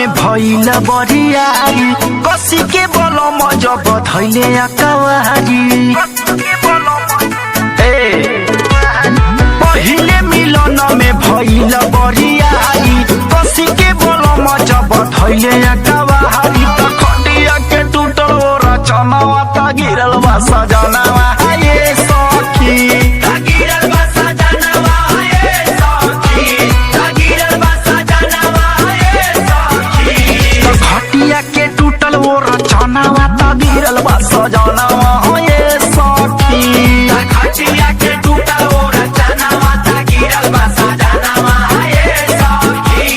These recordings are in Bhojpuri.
में भइल बरियारी कसी के बलम जब धैले अकवारी पहिले मिलन में भइल बरियारी कसी के बलम जब धैले अकवारी त खटिया के टूटल रचनावा त गिरल बा सजनावा ये सखी गिरल बा सजनावा ये सखी गिरल बा सजनावा ये सखी त खटिया के टूटल रचनावा त गिरल बा सजनावा ये सखी खटिया के टूटल रचनावा त गिरल बा सजनावा ये सखी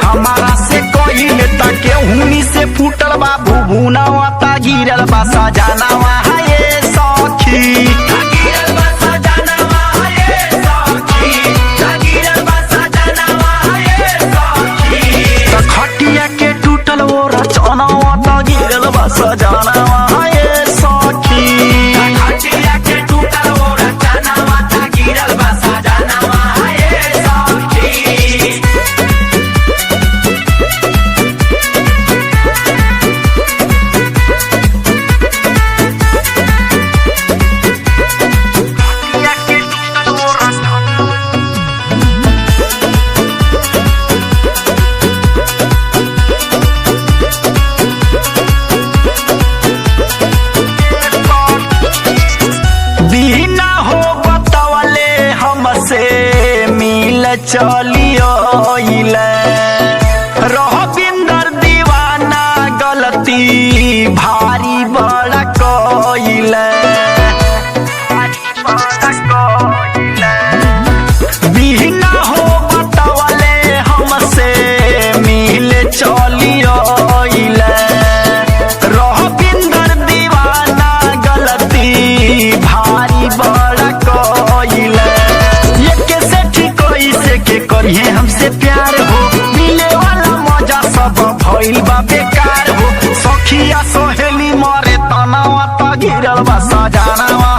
हमारा से कहिले ताके हुनी से फूटल बा भुभुनावा ता गिरल बा सजनावा ये सखी गिरल बा सजनावा ये सखी गिरल बा सजनावा ये सखी त खटिया के टूटल रचनावा ता गिरल बा सजनावा ये सखी खटिया के टूटल रचनावा ता गिरल बा सजनावा ये सखी चलियो रविंदर दीवाना गलती भारी बड़ा कोइल बिना हो बतवले हमसे मिल चलियो रविंदर दीवाना गलती भारी बड़ा कोइल करिए हमसे प्यार हो मिले वाला मजा सब भइल बा बेकार हो सखिया सहेली मरे तनावा त गिरल बा सजनावा।